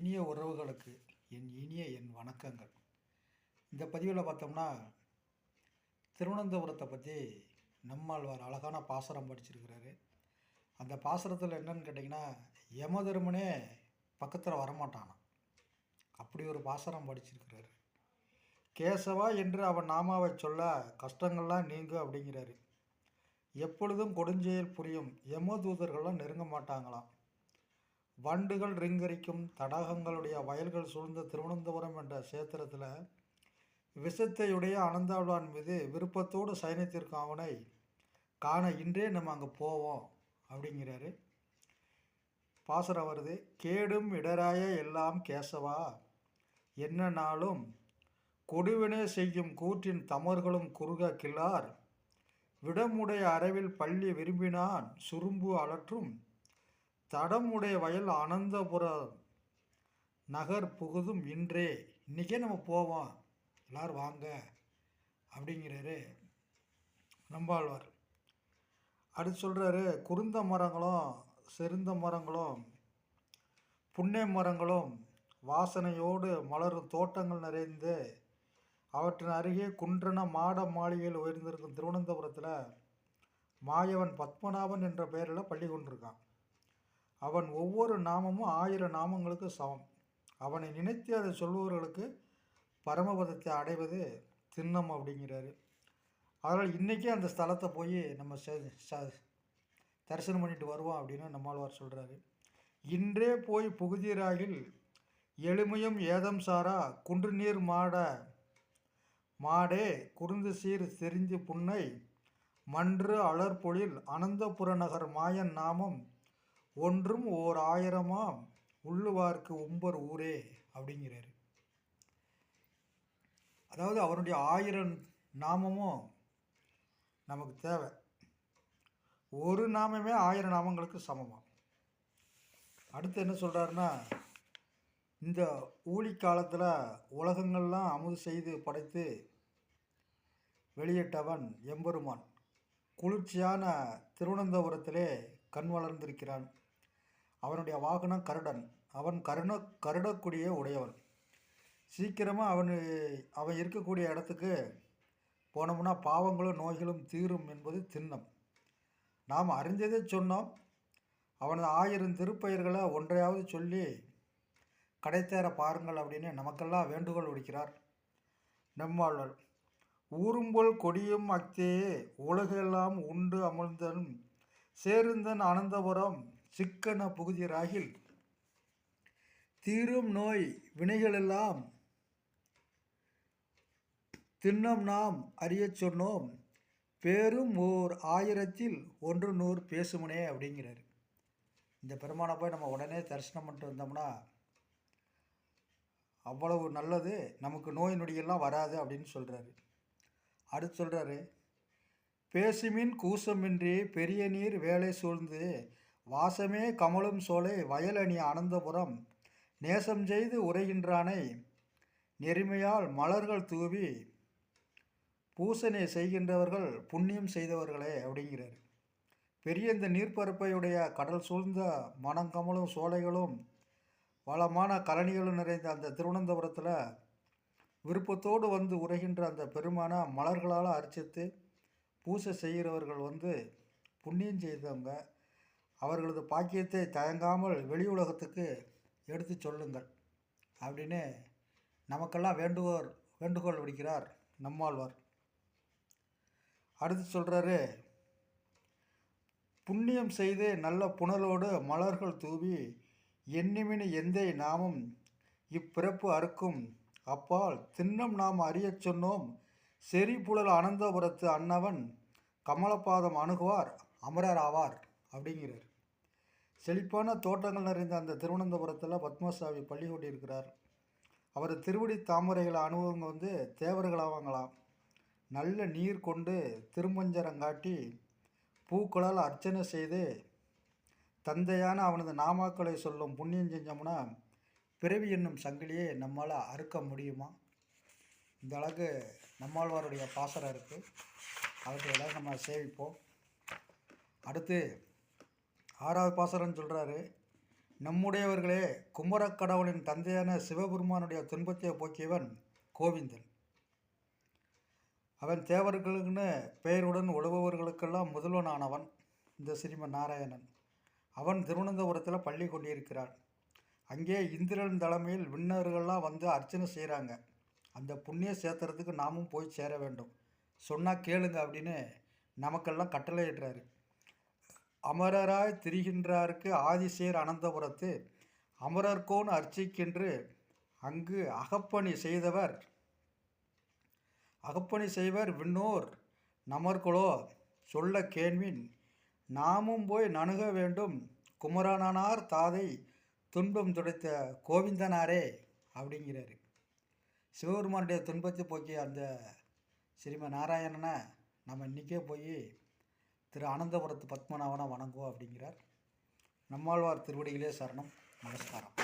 இனிய உறவுகளுக்கு என் வணக்கங்கள். இந்த பதிவில் பார்த்தோம்னா திருவனந்தபுரத்தை பற்றி நம்மாழ்வார் அழகான பாசுரம் படிச்சிருக்கிறாரு. அந்த பாசுரத்தில் என்னன்னு கேட்டிங்கன்னா, யமதர்மனே பக்கத்தில் வரமாட்டானாம். அப்படி ஒரு பாசுரம் படிச்சிருக்கிறாரு. கேசவா என்று அவன் நாமாவை சொல்ல கஷ்டங்கள்லாம் நீங்கும் அப்படிங்கிறாரு. எப்பொழுதும் கொடுஞ்செயல் புரியும் யமதூதர்கள்லாம் நெருங்க மாட்டாங்களாம். வண்டுகள் ரிங்கரிக்கும் தடாகங்களுடைய வயல்கள் சூழ்ந்த திருவனந்தபுரம் என்ற சேத்திரத்தில் விஷத்தையுடைய அனந்தாழ்வான் மீது விருப்பத்தோடு சயனித்திருக்கும் அவனை காண இன்றே நம்ம அங்கே போவோம் அப்படிங்கிறாரு. பாசுரம் வருது. கேடும் இடராய எல்லாம் கேசவா, என்ன நாளும் கொடுவினை செய்யும் கூற்றின் தமர்களும் குறுக கில்லார், விடமுடைய அரவில் பள்ளி விரும்பினான் சுரும்பு அலற்றும், தடமுடைய வயல் அனந்தபுர நகர் புகுதும் இன்றே, இன்றைக்கே நம்ம போவோம், எல்லோரும் வாங்க அப்படிங்கிறாரு நம்மாழ்வார். அடுத்து சொல்கிறாரு, குருந்த மரங்களும் செருந்த மரங்களும் புன்னை மரங்களும் வாசனையோடு மலரும் தோட்டங்கள் நிறைந்து அவற்றின் அருகே குன்றன மாட மாளிகையில் உயர்ந்திருக்கும் திருவனந்தபுரத்தில் மாயவன் பத்மநாபன் என்ற பெயரில் பள்ளி கொண்டிருக்கான். அவன் ஒவ்வொரு நாமமும் 1000 நாமங்களுக்கு சமம். அவனை நினைத்து அதை சொல்பவர்களுக்கு பரமபதத்தை அடைவது திண்ணம் அப்படிங்கிறாரு. அதனால் இன்றைக்கே அந்த ஸ்தலத்தை போய் நம்ம தரிசனம் பண்ணிட்டு வருவோம் அப்படின்னு நம்மாழ்வார் சொல்கிறாரு. இன்றே போய் புகுதீராகில் எளிமையும் ஏதம் சாரா குன்று நீர் மாடே குறுந்து சீர் செறிந்து புன்னை மன்று அலர்பொழில் அனந்தபுர நகர் மாயன் நாமம் ஒன்றும் ஓர் 1000 உள்ளுவார்க்கு உம்பர் ஊரே அப்படிங்கிறாரு. அதாவது அவனுடைய 1000 நாமமும் நமக்கு தேவை. ஒரு நாமமே 1000 நாமங்களுக்கு சமமாக. அடுத்து என்ன சொல்கிறாருன்னா, இந்த ஊழி காலத்தில் உலகங்கள்லாம் அமுது செய்து படைத்து வெளியிட்டவன் எம்பெருமான் குளிர்ச்சியான திருவனந்தபுரத்திலே கண் வளர்ந்திருக்கிறான். அவனுடைய வாகனம் கருடன். அவன் கருடக்கூடிய உடையவன். சீக்கிரமாக அவன் இருக்கக்கூடிய இடத்துக்கு போனோம்னா பாவங்களும் நோய்களும் தீரும் என்பது திண்ணம். நாம் அறிந்ததை சொன்னோம். அவனது 1000 திருப்பெயர்களை ஒன்றையாவது சொல்லி கடைத்தேற பாருங்கள் அப்படின்னு நமக்கெல்லாம் வேண்டுகோள் விடுக்கிறார் நம்மாழ்வார். ஊரும்போல் கொடியும் அக்தேயே உலகெல்லாம் உண்டு அமிழ்ந்தன் சேருந்தன் அனந்தபுரம் சிக்கன புகுதிராகில், தீரும் நோய் வினைகளெல்லாம் திண்ணம் நாம் அறிய சொன்னோம், பேரும் ஓர் 1000ல் 100 பேசுமனே அப்படிங்கிறாரு. இந்த பெருமானை போய் நம்ம உடனே தரிசனம் பண்ணிட்டு வந்தோம்னா அவ்வளவு நல்லது, நமக்கு நோய் நொடியெல்லாம் வராது அப்படின்னு சொல்கிறாரு. அடுத்து சொல்கிறாரு, பேசுமின் கூசமின்றி பெரிய நீர் வேலை சூழ்ந்து வாசமே கமலும் சோலை வயலணி அனந்தபுரம் நேசம் செய்து உரைகின்றானை நெறிமையால் மலர்கள் தூவி பூசனை செய்கின்றவர்கள் புண்ணியம் செய்தவர்களே அப்படிங்கிறார். பெரிய இந்த நீர்ப்பரப்பையுடைய கடல் சூழ்ந்த மனங்கமலும் சோலைகளும் வளமான கழனிகளும் நிறைந்த அந்த திருவனந்தபுரத்தில் விருப்பத்தோடு வந்து உரைகின்ற அந்த பெருமான மலர்களால் அர்ச்சித்து பூசை செய்கிறவர்கள் புண்ணியம் செய்தவங்க. அவர்களது பாக்கியத்தை தயங்காமல் வெளி உலகத்துக்கு எடுத்து சொல்லுங்கள் அப்படின்னு நமக்கெல்லாம் வேண்டுகோள் விடுக்கிறார் நம்மாழ்வார். அடுத்து சொல்கிறாரு, புண்ணியம் செய்து நல்ல புனலோடு மலர்கள் தூவி எண்ணிமினி எந்தை நாமும் இப்பிறப்பு அறுக்கும் அப்பால் திண்ணம் நாம் அறியச் சொன்னோம், செறிபுழல் அனந்தபுரத்து அன்னவன் கமலபாதம் அணுகுவார் அமரர் ஆவார் அப்படிங்கிறார். செழிப்பான தோட்டங்கள் நிறைந்த அந்த திருவனந்தபுரத்தில் பத்மசாமி பள்ளி கொண்டிருக்கிறார். அவர் திருவடி தாமரைகளை அனுபவங்க தேவர்களாவாங்களாம். நல்ல நீர் கொண்டு திருமஞ்சரங்காட்டி பூக்களால் அர்ச்சனை செய்து தந்தையான அவனது நாமாக்களை சொல்லும் புண்ணியம் செஞ்சோம்னா பிறவி என்னும் சங்கிலியை நம்மளால் அறுக்க முடியுமா? இந்த அளவுக்கு நம்மாழ்வாருடைய பாசரம் இருக்குது. அவற்றையெல்லாம் நம்ம சேவிப்போம். அடுத்து 6வது பாசரம்னு சொல்கிறாரு, நம்முடையவர்களே, குமரக்கடவுளின் தந்தையான சிவபெருமானுடைய துன்பத்தை போக்கியவன் கோவிந்தன். அவன் தேவர்களுக்குன்னு பெயருடன் உழவுவர்களுக்கெல்லாம் முதல்வனானவன் இந்த ஸ்ரீமன் நாராயணன். அவன் திருவனந்தபுரத்தில் பள்ளி கொண்டிருக்கிறான். அங்கே இந்திரன் தலைமையில் விண்ணவர்கள்லாம் வந்து அர்ச்சனை செய்கிறாங்க. அந்த புண்ணிய சேத்திரத்துக்கு நாமும் போய் சேர வேண்டும். சொன்னால் கேளுங்க அப்படின்னு நமக்கெல்லாம் கட்டளையிடுறாரு. அமரராய் திரிகின்றாருக்கு ஆதிசேர் அனந்தபுரத்து அமரர்கோன் அர்ச்சிக்கென்று அங்கு அகப்பணி செய்வர் விண்ணோர் நமர்களோ சொல்ல கேள்வின் நாமும் போய் நணுக வேண்டும் குமரனானார் தாதை துன்பம் துடைத்த கோவிந்தனாரே அப்படிங்கிறாரு. சிவபெருமானுடைய துன்பத்தை போக்கிய அந்த ஸ்ரீமன் நாராயணனை நம்ம இன்றைக்கே போய் திரு அனந்தபுரத்து பத்மநாபனை வணங்குவோம் அப்படிங்கிறார். நம்மாழ்வார் திருவடிகளே சரணம். நமஸ்காரம்.